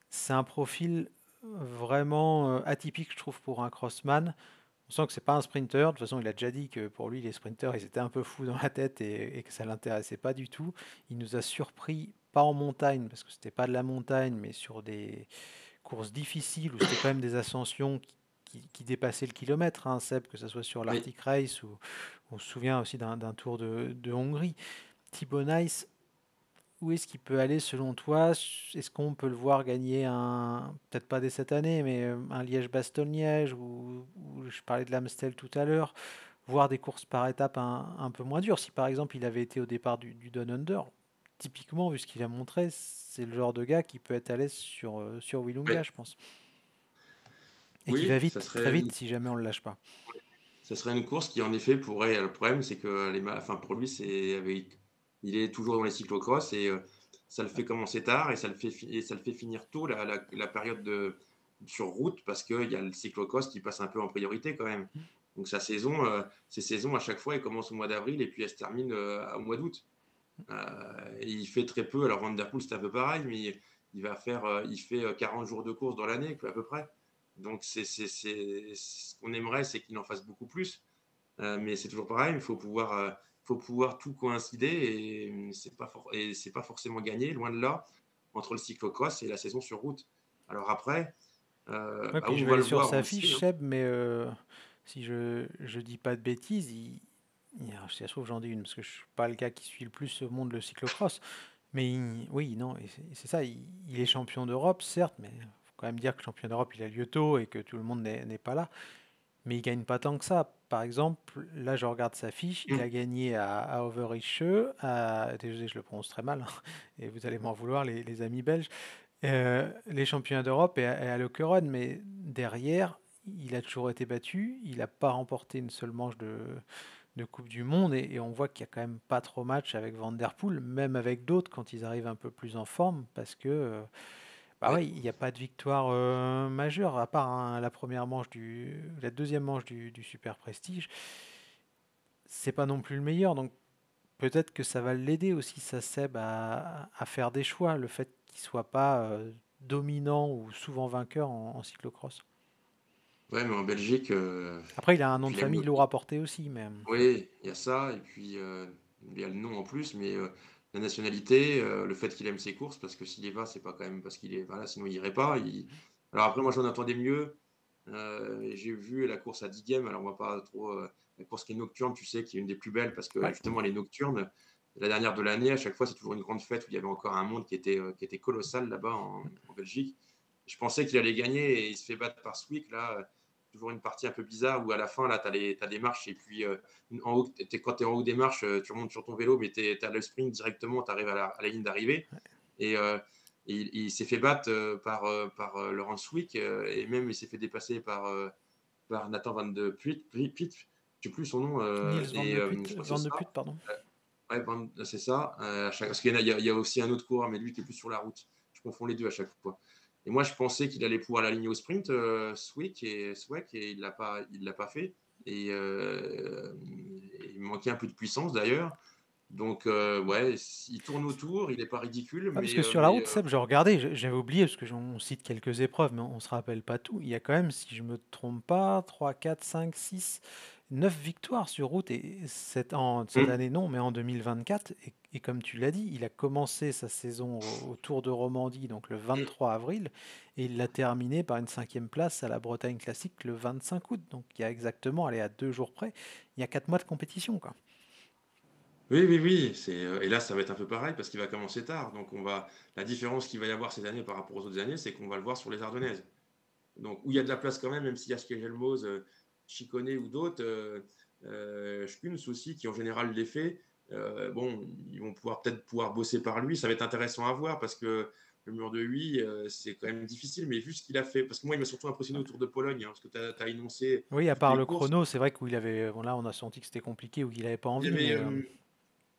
c'est un profil vraiment atypique, je trouve, pour un crossman. On sent que c'est pas un sprinter. De toute façon, il a déjà dit que pour lui, les sprinters, ils étaient un peu fous dans la tête et que ça l'intéressait pas du tout. Il nous a surpris, pas en montagne, parce que c'était pas de la montagne, mais sur des courses difficiles où c'était quand même des ascensions qui dépassaient le kilomètre, hein, Seb, que ce soit sur oui, l'Arctic Race ou on se souvient aussi d'un tour de Hongrie. Thibaut Nice, où est-ce qu'il peut aller selon toi? Est-ce qu'on peut le voir gagner peut-être pas dès cette année, mais un Liège-Bastogne-Liège ou je parlais de l'Amstel tout à l'heure, voir des courses par étapes un peu moins dures. Si par exemple il avait été au départ du Down Under, typiquement, vu ce qu'il a montré, c'est le genre de gars qui peut être à l'aise sur Willunga, oui, je pense. Et qui va oui, ça vite, très serait vite, si jamais on le lâche pas. Ça serait une course qui, en effet, pourrait. Le problème, c'est que enfin, pour lui, il est toujours dans les cyclocross et ça le fait commencer tard et ça le fait finir tôt la période sur route parce qu'il y a le cyclocross qui passe un peu en priorité quand même. Donc ses saisons à chaque fois, elles commencent au mois d'avril et puis elles se terminent au mois d'août. Et il fait très peu. Alors Van Der Poel, c'est un peu pareil, mais il fait 40 jours de course dans l'année, à peu près. Donc ce qu'on aimerait, c'est qu'il en fasse beaucoup plus. Mais c'est toujours pareil, il faut pouvoir tout coïncider et c'est pas forcément gagné, loin de là, entre le cyclocross et la saison sur route. Alors après, Ouais, bah, où puis je on vais va aller le sur voir, on sa le sait, fiche, hein. Seb, mais si je dis pas de bêtises, alors, si ça se trouve, j'en dis une, parce que je suis pas le gars qui suit le plus au monde le cyclocross. Mais oui, non, et c'est ça, il est champion d'Europe, certes, mais quand même dire que le championnat d'Europe, il a lieu tôt et que tout le monde n'est pas là. Mais il gagne pas tant que ça. Par exemple, là, je regarde sa fiche. Il Mmh. a gagné à Overijse, désolé, je le prononce très mal, et vous allez m'en vouloir, les amis belges. Les championnats d'Europe et à Lokeren, mais derrière, il a toujours été battu. Il n'a pas remporté une seule manche de Coupe du Monde, et on voit qu'il y a quand même pas trop match avec Van Der Poel, même avec d'autres quand ils arrivent un peu plus en forme, parce que bah Ouais. ouais, il n'y a pas de victoire majeure, à part la première manche la deuxième manche du Super Prestige. C'est pas non plus le meilleur, donc peut-être que ça va l'aider aussi, ça Seb, à faire des choix, le fait qu'il soit pas dominant ou souvent vainqueur en cyclocross. Ouais, mais en Belgique, Après, il a un et nom de puis famille lourd à porter aussi, mais oui, il y a ça et puis, il y a le nom en plus, mais, la nationalité, le fait qu'il aime ses courses, parce que s'il y va, c'est pas quand même parce qu'il est voilà, sinon il irait pas. Alors après moi j'en attendais mieux, et j'ai vu la course à Diegem, alors on va pas trop, la course qui est nocturne, tu sais, qui est une des plus belles parce que ouais. justement elle est nocturne. La dernière de l'année, à chaque fois, c'est toujours une grande fête où il y avait encore un monde qui était colossal là-bas en Belgique. Je pensais qu'il allait gagner et il se fait battre par Swick là, toujours une partie un peu bizarre où à la fin là, tu as des marches et puis, en haut, quand tu es en haut des marches, tu remontes sur ton vélo, mais tu as le sprint directement, tu arrives à la ligne d'arrivée. Et, il s'est fait battre par Laurent Swick, et même il s'est fait dépasser par Nathan Van de Puit, je sais plus son nom, Nils Van de Putte, je crois que c'est Van de ça. Putte, pardon. Ouais, c'est ça. Parce qu'il y a aussi un autre coureur, mais lui qui est plus sur la route. Je confonds les deux à chaque fois. Et moi, je pensais qu'il allait pouvoir l'aligner au sprint, Swick, et il l'a pas fait. Et il manquait un peu de puissance d'ailleurs. Donc, ouais, il tourne autour, il n'est pas ridicule, Ouais, parce mais, que sur la route, Seb, je regardais, j'avais oublié, parce que on cite quelques épreuves, mais on se rappelle pas tout. Il y a quand même, si je me trompe pas, 3, 4, 5, 6, 9 victoires sur route, et cette hum, année non, mais en 2024. Et comme tu l'as dit, il a commencé sa saison au Tour de Romandie, donc le 23 avril, et il l'a terminé par une cinquième place à la Bretagne Classique le 25 août. Donc il y a exactement, allez, à 2 jours près, il y a 4 mois de compétition, quoi. oui, oui, oui, et là, ça va être un peu pareil parce qu'il va commencer tard. Donc, la différence qu'il va y avoir cette année par rapport aux autres années, c'est qu'on va le voir sur les Ardennaises. Donc, où il y a de la place quand même s'il y a Skegelmoz, Chicone ou d'autres, Schkuns aussi, qui en général les fait, bon, ils vont peut-être pouvoir bosser par lui. Ça va être intéressant à voir parce que le mur de 8, c'est quand même difficile, mais vu ce qu'il a fait, parce que moi, il m'a surtout impressionné au Tour de Pologne, hein, parce que tu as énoncé Oui, à toutes part les le courses. chrono, c'est vrai qu'il avait, bon là on a senti que c'était compliqué ou qu'il avait pas Il y envie, avait, mais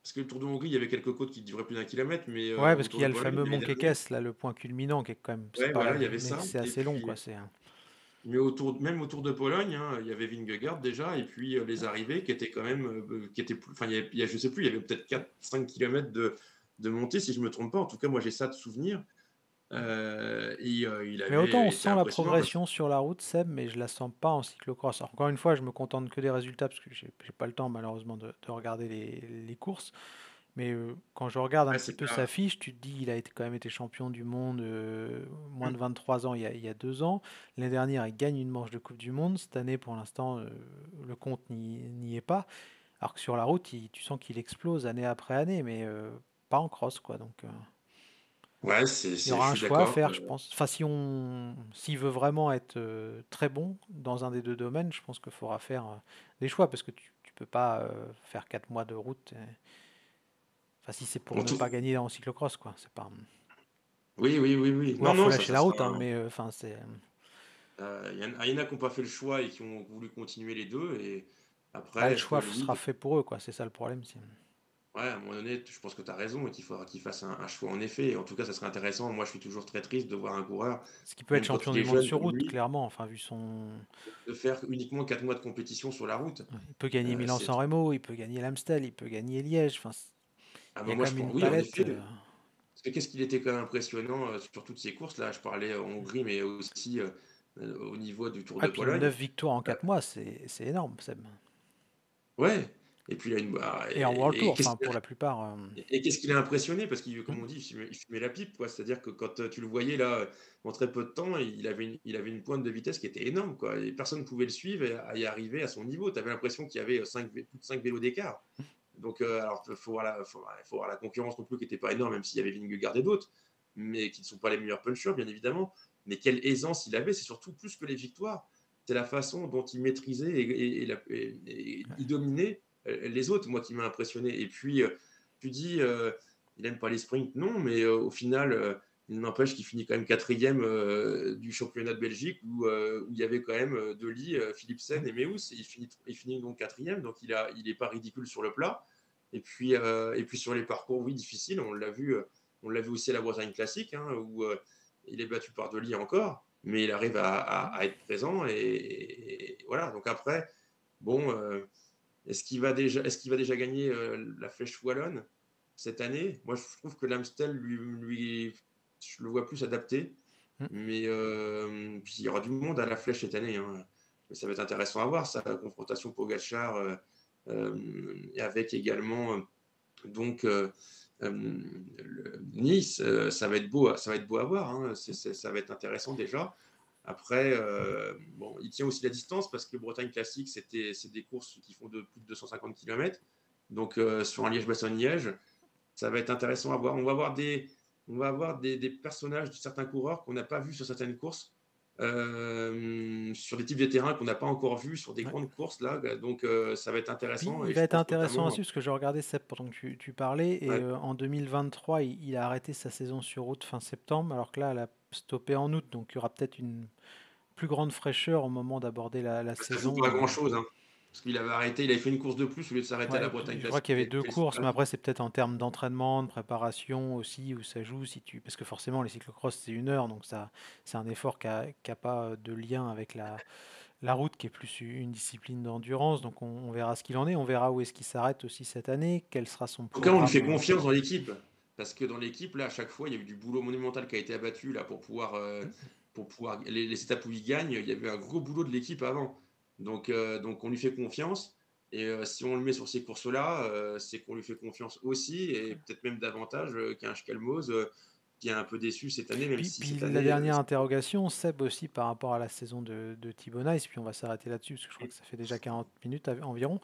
parce que le Tour de Hongrie, il y avait quelques côtes qui duraient plus d'un kilomètre, mais, ouais, au parce Tour qu'il y de a le Pologne, fameux l'année Mont dernière, Kekes, là, le point culminant, qui est quand même, c'est ouais, pas voilà, la, il y avait mais ça. c'est Et assez long, puis, quoi. mais même autour de Pologne, hein, il y avait Vingegaard déjà, et puis les arrivées qui étaient quand même, qui étaient plus, enfin, je sais plus, il y avait peut-être 4-5 kilomètres de montée, si je me trompe pas. En tout cas, moi, j'ai ça de souvenir. Et il Mais autant on avait été sent la impressionnant progression sur la route, Seb, mais je la sens pas en cyclocross. Alors, encore une fois, je me contente que des résultats parce que j'ai pas le temps malheureusement de regarder les courses. Mais quand je regarde un ouais, petit c'est peu sa pas, fiche, tu te dis il a quand même été champion du monde moins de hum, 23 ans il y a 2 ans. L'année dernière, il gagne une manche de Coupe du Monde. Cette année, pour l'instant, le compte n'y est pas. Alors que sur la route, tu sens qu'il explose année après année, mais pas en cross, quoi. Donc, ouais, il y je aura un suis choix à d'accord. faire, je pense. Enfin, s'il veut vraiment être très bon dans un des deux domaines, je pense qu'il faudra faire des choix, parce que tu peux pas faire 4 mois de route. Enfin, si c'est pour En ne tout, pas gagner en cyclocross, quoi. C'est pas. oui, oui, oui, oui. Ou Non, alors faut non, lâcher ça la sera. route, hein, mais enfin, c'est. Il y en a qui n'ont pas fait le choix et qui ont voulu continuer les deux. Et Bah, après, le est-ce que choix lui, sera fait pour eux, quoi. C'est ça le problème. ouais, à un moment donné, je pense que tu as raison et qu'il faudra qu'il fasse un choix en effet. Et en tout cas, ça serait intéressant. Moi, je suis toujours très triste de voir un coureur, Ce qui peut être même quand champion il du est monde jeune sur comme route, lui, clairement. Enfin, vu son. de faire uniquement 4 mois de compétition sur la route. Il peut gagner C'est Milan-San Remo, il peut gagner l'Amstel, il peut gagner Liège. Enfin, Ah il y ben a moi, quand je même pense, une oui, en palette. effet. Parce que qu'est-ce qu'il était quand même impressionnant sur toutes ces courses. Là, je parlais en Hongrie, mais aussi au niveau du Tour Ah, de puis Pologne. 9 victoires en Euh, 4 mois, c'est énorme, Seb. ouais. Et puis, Et en World et Tour, qu'est-ce enfin, pour la plupart. Et qu'est-ce qui l'a impressionné? Parce qu'il, comme Hmm. on dit, il fumait la pipe, quoi. C'est-à-dire que quand tu le voyais là, en très peu de temps, il avait une pointe de vitesse qui était énorme, quoi. Et personne ne pouvait le suivre et à y arriver à son niveau. Tu avais l'impression qu'il y avait plus de 5 vélos d'écart. Donc, alors, faut voir la concurrence non plus qui n'était pas énorme, même s'il y avait Vingegaard et d'autres, mais qui ne sont pas les meilleurs punchers, bien évidemment. mais quelle aisance il avait, c'est surtout plus que les victoires, c'est la façon dont il maîtrisait et il dominait les autres, moi, qui m'a impressionné. Et puis, tu dis, il n'aime pas les sprints, non, mais au final, il n'empêche qu'il finit quand même quatrième du championnat de Belgique où il y avait quand même De Ligt, Philipsen et Meus. Il finit donc quatrième, donc il n'est pas ridicule sur le plat. Et puis sur les parcours, oui, difficiles, on l'a vu aussi à la Bretagne Classique, hein, où il est battu par De Ligt encore, mais il arrive à être présent. Et voilà, donc après, bon, est-ce qu'il va déjà gagner la Flèche Wallonne cette année? Moi, je trouve que l'Amstel, je le vois plus adapté. Mm. Mais puis il y aura du monde à la Flèche cette année, hein. Mais ça va être intéressant à voir, ça, la confrontation Pogacar, et avec également donc Nice, ça va être beau à voir, hein. Ça va être intéressant déjà. Après, bon, il tient aussi la distance parce que Bretagne Classique, c'est des courses qui font de plus de 250 km. Donc, sur un Liège-Bastogne-Liège, ça va être intéressant à voir. On va avoir des personnages de certains coureurs qu'on n'a pas vus sur certaines courses, sur des types de terrains qu'on n'a pas encore vus sur des Ouais. grandes courses là. Donc, ça va être Puis intéressant il et va je être pense intéressant à notamment. suivre, parce que je regardais Seb pendant que tu parlais, et Ouais. en 2023, il a arrêté sa saison sur route fin septembre, alors que là, elle a stoppé en août, donc il y aura peut-être une plus grande fraîcheur au moment d'aborder la Ça joue pas saison. à grand chose, hein, parce qu'il avait arrêté, il avait fait une course de plus au lieu de s'arrêter à Ouais, la et puis Bretagne je crois Classique. qu'il y Il avait avait deux fait le courses, mais stage. après c'est peut-être en termes d'entraînement, de préparation aussi, où ça joue, si tu... parce que forcément les cyclocross c'est 1 heure, donc ça c'est un effort qui a pas de lien avec la route, qui est plus une discipline d'endurance. Donc on verra ce qu'il en est, on verra où est-ce qu'il s'arrête aussi cette année, quel sera son En tout cas, on lui programme. fait confiance dans l'équipe. Parce que dans l'équipe, là, à chaque fois, il y a eu du boulot monumental qui a été abattu là, pour pouvoir les étapes où il gagne. Il y avait un gros boulot de l'équipe avant. Donc, on lui fait confiance. Et si on le met sur ces courses-là, c'est qu'on lui fait confiance aussi, et peut-être même davantage qu'un Schelmoz qui est un peu déçu cette année, même si Puis cette la année. dernière interrogation, Seb, aussi par rapport à la saison de Thibaut Nice, puis on va s'arrêter là-dessus, parce que je crois que ça fait déjà 40 minutes environ.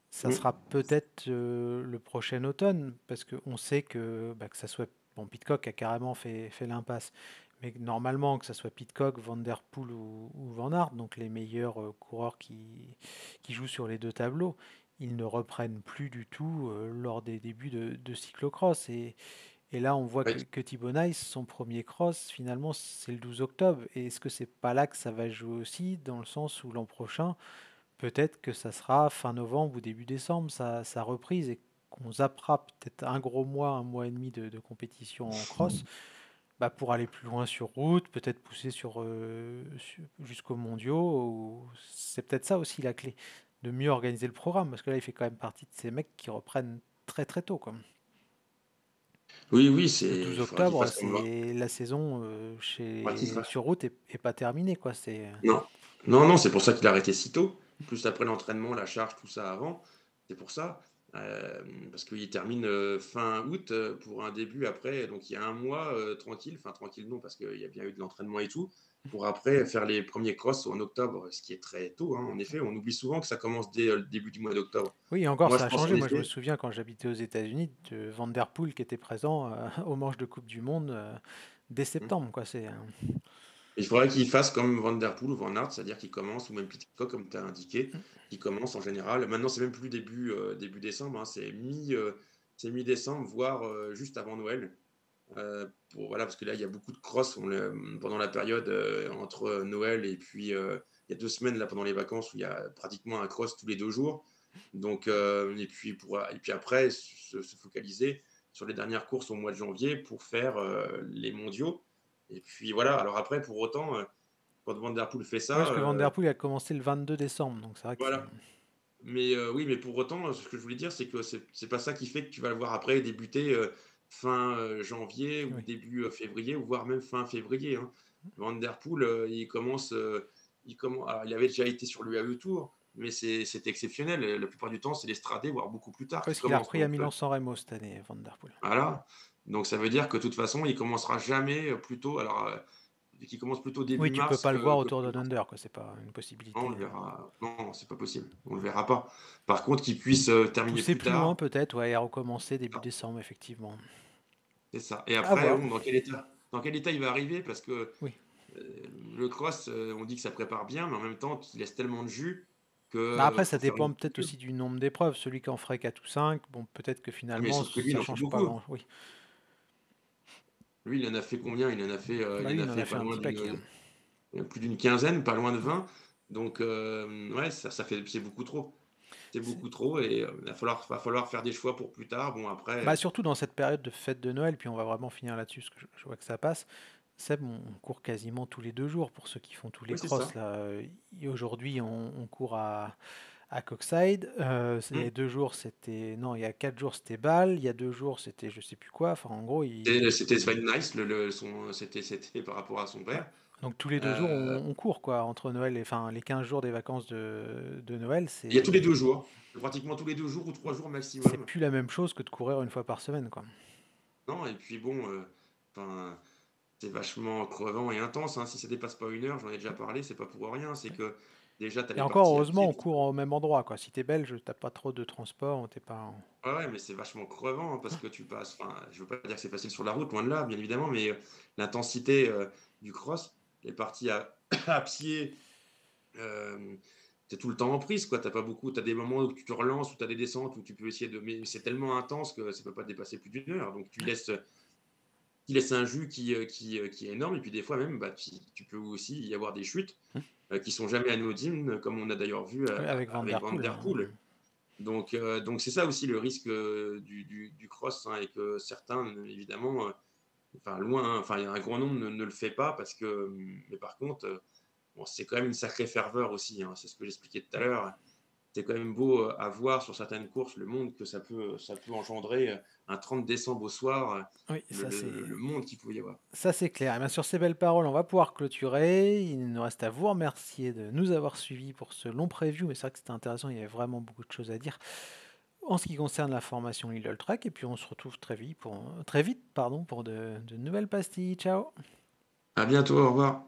Ça Mm. sera peut-être le prochain automne, parce qu'on sait que ça soit... Bon, Pidcock a carrément fait l'impasse, mais que normalement, que ça soit Pidcock, Van Der Poel ou Van Aert, donc les meilleurs coureurs qui jouent sur les deux tableaux, ils ne reprennent plus du tout lors des débuts de cyclocross. Et là, on voit Ouais. que Thibaut Nice, son premier cross, finalement, c'est le 12 octobre. Et est-ce que c'est pas là que ça va jouer aussi, dans le sens où l'an prochain, peut-être que ça sera fin novembre ou début décembre, sa reprise, et qu'on zappera peut-être un gros mois, un mois et demi de compétition en cross, pour aller plus loin sur route, peut-être pousser jusqu'aux mondiaux. C'est peut-être ça aussi la clé, de mieux organiser le programme, parce que là, il fait quand même partie de ces mecs qui reprennent très très tôt, quoi. Oui, oui, Le 12 il faudra qu'il octobre, fasse comme c'est la saison sur route est pas terminée, quoi. Non, non, non, c'est pour ça qu'il a arrêté si tôt. Plus après l'entraînement, la charge, tout ça avant. C'est pour ça. Parce qu'il termine fin août pour un début après. Donc il y a un mois tranquille. Enfin, tranquille, non, parce qu'il y a bien eu de l'entraînement et tout. Pour après faire les premiers crosses en octobre, ce qui est très tôt, hein. En effet, on oublie souvent que ça commence dès le début du mois d'octobre. Oui, et encore, Moi, ça je a pense en changé. Moi, je me effet. souviens quand j'habitais aux États-Unis, de Van Der Poel qui était présent au manche de Coupe du Monde dès septembre, quoi. Il faudrait qu'il fasse comme Van Der Poel ou Van Aert, c'est-à-dire qu'il commence, ou même Pidcock, comme tu as indiqué, qui commence en général. Maintenant, c'est même plus début décembre, hein, c'est mi-décembre, voire juste avant Noël. Voilà, parce que là, il y a beaucoup de cross pendant la période entre Noël et puis il y a 2 semaines là pendant les vacances où il y a pratiquement un cross tous les 2 jours. Donc, et puis après, se focaliser sur les dernières courses au mois de janvier pour faire les mondiaux. Et puis voilà, alors après, pour autant, quand Van Der Poel fait Ouais, parce ça, que Van Der Poel a commencé le 22 décembre, donc c'est vrai que c'est... voilà. Mais oui, mais pour autant, ce que je voulais dire, c'est que c'est pas ça qui fait que tu vas le voir après débuter fin janvier ou Oui. début février, ou voire même fin février, hein. Van Der Poel, alors, il avait déjà été sur l'UAE Tour, mais c'est exceptionnel. La plupart du temps, c'est l'Estradé, voire beaucoup plus tard, qui Parce qu'il a commence. repris à Donc Milan-San Remo cette année, Van Der Poel. voilà. Donc ça veut dire que de toute façon, il commencera jamais plus tôt. Alors, qu'il commence plutôt début Oui, tu peux mars pas le voir que autour de plus tard. Under, quoi. C'est pas une Non, on possibilité. le verra. Non, c'est pas possible. On le verra pas. Par contre, qu'il puisse terminer Pousser plus plus loin, tard, peut-être, ouais, et recommencer début ça, décembre, effectivement. c'est ça. Et À après, voir. bon, dans quel état il va arriver? Parce que Oui. Le cross, on dit que ça prépare bien, mais en même temps, tu laisses tellement de jus que, Bah, après, ça faut faire une dépend peut-être coupure. aussi du nombre d'épreuves. Celui qui en ferait 4 ou 5, bon, peut-être que Ah mais finalement, sauf que lui, il ça en fait change pas beaucoup. grand. Oui. Lui, il en a fait combien? Bah, Il lui, en a il en a fait fait pas un loin petit paquet, hein. plus d'une quinzaine, pas loin de Ouais. 20. Donc, ouais, ça fait c'est beaucoup trop. C'est C'est beaucoup trop et va falloir faire des choix pour plus tard. Bon après, Bah, surtout dans cette période de fête de Noël, puis on va vraiment finir là-dessus parce que je vois que ça passe. Seb, on court quasiment tous les 2 jours pour ceux qui font tous les oui, c'est crosses ça. là. Et aujourd'hui, on court à Coxside. Il y a Mmh. 2 jours, c'était non, il y a 4 jours, c'était Bâle. Il y a 2 jours, c'était je sais plus quoi. Enfin, en gros, C'était Sven Nys, c'était par rapport à son ouais. père. Donc tous les 2 jours, Heu, on court quoi entre Noël et enfin les 15 jours des vacances de Noël, il y a tous les c'est 2 jours, pratiquement tous les 2 jours ou 3 jours c'est maximum. plus la même chose que de courir une fois par semaine quoi. Non et puis bon, enfin, c'est vachement crevant et intense, hein. Si ça dépasse pas 1 heure, j'en ai déjà parlé, c'est pas pour rien. C'est que déjà tu as Et les encore parties à heureusement, pied on parce court que au même endroit quoi. Si tu es belge, tu pas trop de transport, tu pas en ouais, ouais, mais c'est vachement crevant, hein, parce que tu passes enfin, je veux pas dire que c'est facile sur la route, loin de là, bien évidemment, mais, l'intensité, du cross, les parties à à pied, hem, tu tout le temps en prise, quoi. T'as pas beaucoup tu as des moments où tu te relances, où tu as des descentes, où tu peux essayer de mais c'est tellement intense que ça peut pas dépasser plus d'une heure, donc tu laisses un jus qui est énorme et puis des fois même, bah, tu peux aussi y avoir des chutes, Mmh. qui sont jamais anodines, comme on a d'ailleurs vu, Oui, avec Van avec Der Van Poel, Der Poel. Donc c'est ça aussi le risque, du cross, hein, et que certains, évidemment, enfin loin enfin il y a un grand nombre ne le fait pas parce que, mais par contre, bon c'est quand même une sacrée ferveur aussi, hein. C'est ce que j'expliquais tout à l'heure. C'est quand même beau, à voir sur certaines courses le monde que ça peut engendrer, un 30 décembre au soir, oui, le monde qu'il peut y avoir. ça c'est clair. Et bien sur ces belles paroles, on va pouvoir clôturer. Il nous reste à vous remercier de nous avoir suivis pour ce long preview, mais c'est vrai que c'était intéressant, il y avait vraiment beaucoup de choses à dire en ce qui concerne la formation Lidl Trek. Et puis on se retrouve très vite pardon, pour de nouvelles pastilles. Ciao! À bientôt, au revoir.